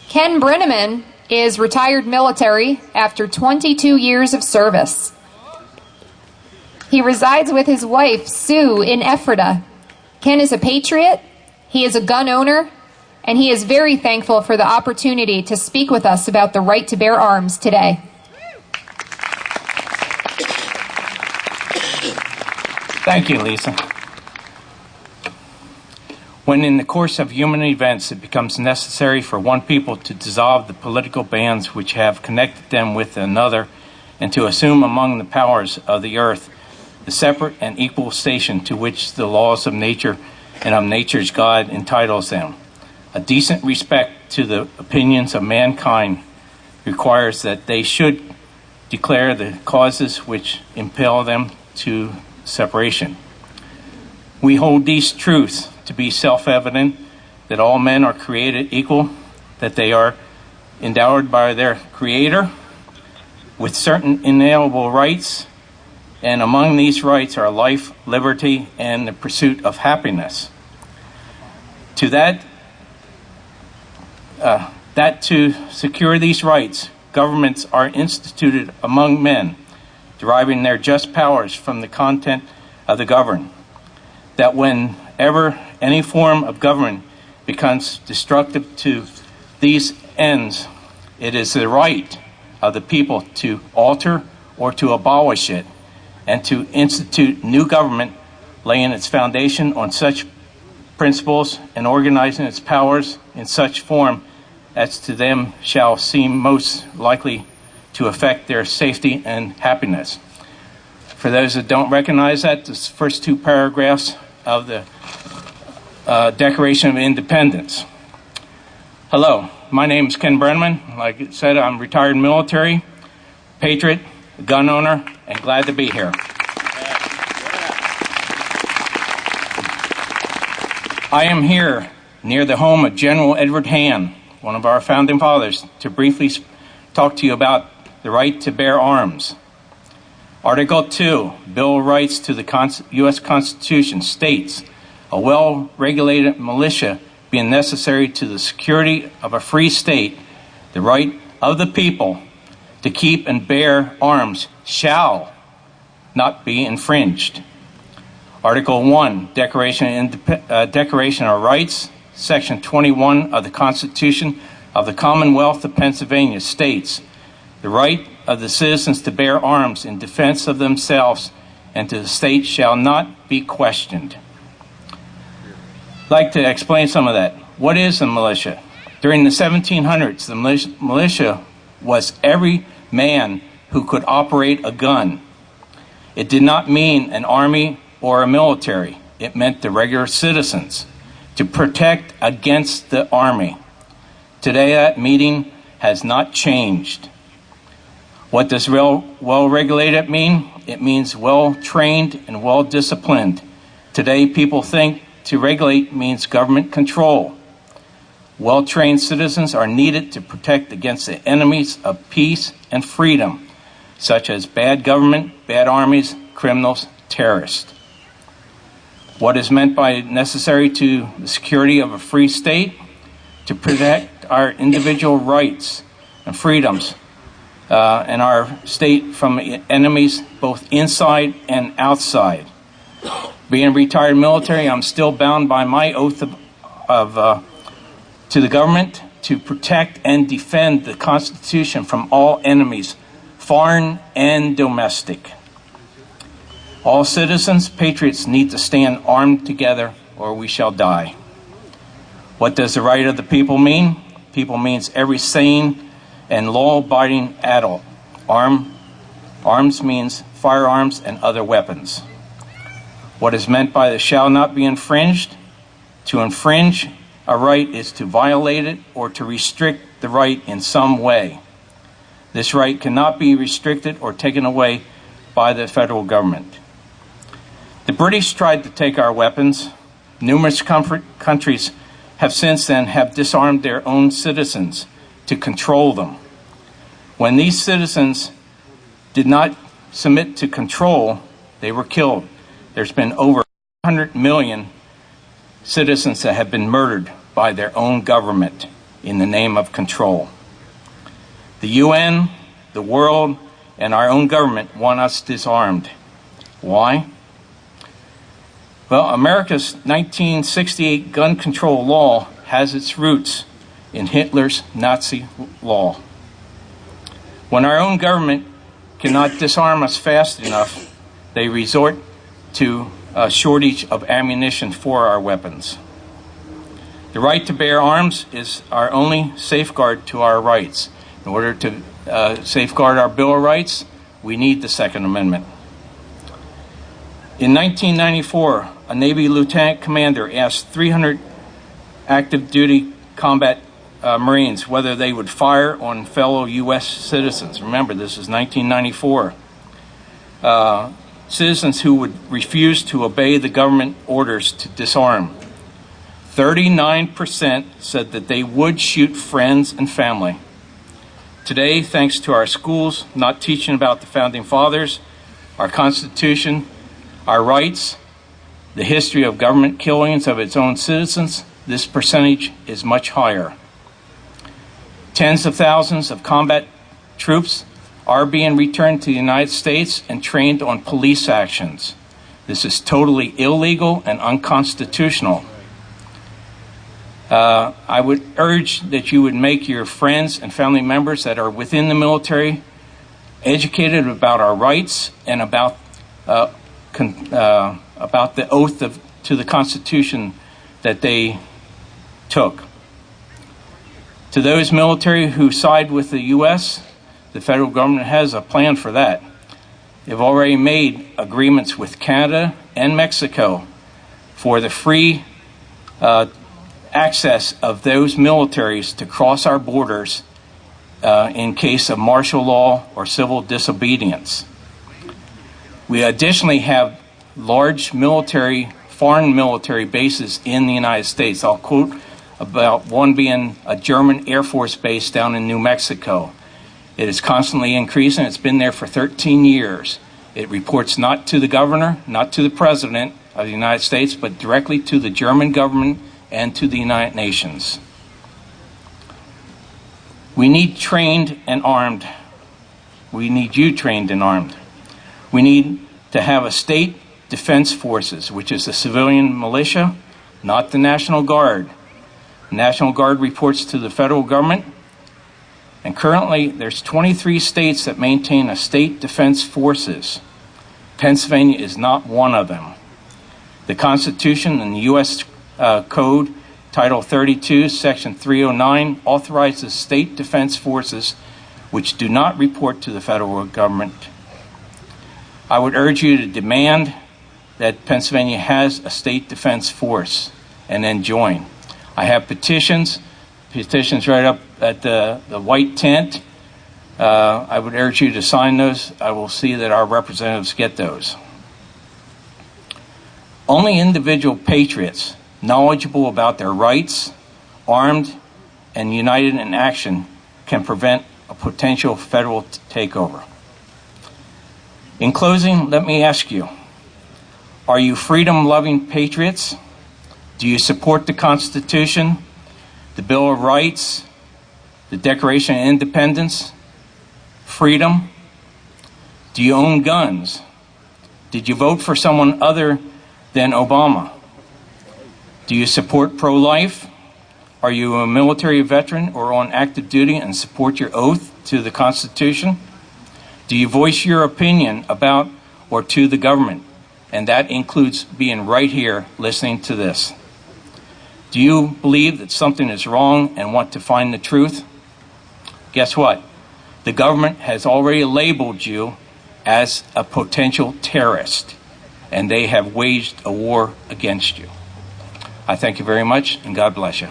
Ken Brenneman is retired military after 22 years of service. He resides with his wife, Sue, in Ephrata. Ken is a patriot, he is a gun owner, and he is very thankful for the opportunity to speak with us about the right to bear arms today. Thank you, Lisa. When in the course of human events it becomes necessary for one people to dissolve the political bands which have connected them with another and to assume among the powers of the earth the separate and equal station to which the laws of nature and of nature's God entitles them, a decent respect to the opinions of mankind requires that they should declare the causes which impel them to separation. We hold these truths to be self-evident, that all men are created equal, that they are endowed by their Creator with certain inalienable rights, and among these rights are life, liberty, and the pursuit of happiness. That to secure these rights, governments are instituted among men, deriving their just powers from the content of the governed. That whenever any form of government becomes destructive to these ends, it is the right of the people to alter or to abolish it, and to institute new government, laying its foundation on such principles and organizing its powers in such form as to them shall seem most likely to affect their safety and happiness. For those that don't recognize that, the first two paragraphs of the Declaration of Independence. Hello, my name is Ken Brenneman. Like I said, I'm retired military, patriot, gun owner, and glad to be here. I am here near the home of General Edward Han, one of our founding fathers, to briefly talk to you about the right to bear arms. Article 2, Bill of Rights to the U.S. Constitution states, a well-regulated militia being necessary to the security of a free state, the right of the people to keep and bear arms shall not be infringed. Article 1, Declaration of Rights, Section 21 of the Constitution of the Commonwealth of Pennsylvania states, the right of the citizens to bear arms in defense of themselves and to the state shall not be questioned. I'd like to explain some of that. What is a militia? During the 1700s, the militia was every man who could operate a gun. It did not mean an army or a military. It meant the regular citizens to protect against the army. Today, that meaning has not changed. What does well-regulated mean? It means well-trained and well-disciplined. Today, people think to regulate means government control. Well-trained citizens are needed to protect against the enemies of peace and freedom, such as bad government, bad armies, criminals, terrorists. What is meant by necessary to the security of a free state? To protect our individual rights and freedoms and our state from enemies both inside and outside. Being retired military, I'm still bound by my oath to the government to protect and defend the Constitution from all enemies, foreign and domestic. All citizens, patriots, need to stand armed together or we shall die. What does the right of the people mean? People means every sane and law-abiding adult. Arms means firearms and other weapons. What is meant by the shall not be infringed? To infringe a right is to violate it or to restrict the right in some way. This right cannot be restricted or taken away by the federal government. The British tried to take our weapons. Numerous countries have since then disarmed their own citizens to control them. When these citizens did not submit to control, they were killed. There's been over 100 million citizens that have been murdered by their own government. in the name of control. The UN, the world, and our own government want us disarmed. Why? Well, America's 1968 gun control law has its roots in Hitler's Nazi law. When our own government cannot disarm us fast enough, they resort to a shortage of ammunition for our weapons. The right to bear arms is our only safeguard to our rights. In order to safeguard our Bill of Rights, we need the Second Amendment. In 1994, a Navy lieutenant commander asked 300 active duty combat Marines whether they would fire on fellow U.S. citizens. Remember, this is 1994. Citizens who would refuse to obey the government orders to disarm. 39% said that they would shoot friends and family. Today, thanks to our schools not teaching about the Founding Fathers, our Constitution, our rights, the history of government killings of its own citizens, this percentage is much higher. Tens of thousands of combat troops are being returned to the United States and trained on police actions. This is totally illegal and unconstitutional. I would urge that you would make your friends and family members that are within the military educated about our rights and about the oath to the Constitution that they took. To those military who side with the U.S., the federal government has a plan for that. They've already made agreements with Canada and Mexico for the free access of those militaries to cross our borders in case of martial law or civil disobedience. We additionally have large foreign military bases in the United States. I'll quote about one being a German Air Force base down in New Mexico. It is constantly increasing. It's been there for 13 years. It reports not to the governor, not to the president of the United States, but directly to the German government and to the United Nations. We need trained and armed. We need you trained and armed. We need to have a state defense forces, which is the civilian militia, not the National Guard. The National Guard reports to the federal government, and currently there's 23 states that maintain a state defense forces. Pennsylvania is not one of them. The Constitution and the U.S. Code, Title 32, Section 309, authorizes state defense forces which do not report to the federal government. I would urge you to demand that Pennsylvania has a state defense force and then join. I have petitions right up at the white tent. I would urge you to sign those. I will see that our representatives get those. Only individual patriots knowledgeable about their rights, armed, and united in action can prevent a potential federal takeover. In closing, let me ask you, are you freedom-loving patriots? Do you support the Constitution, the Bill of Rights, the Declaration of Independence, freedom? Do you own guns? Did you vote for someone other than Obama? Do you support pro-life? Are you a military veteran or on active duty and support your oath to the Constitution? Do you voice your opinion about or to the government? And that includes being right here listening to this. Do you believe that something is wrong and want to find the truth? Guess what? The government has already labeled you as a potential terrorist, and they have waged a war against you. I thank you very much, and God bless you.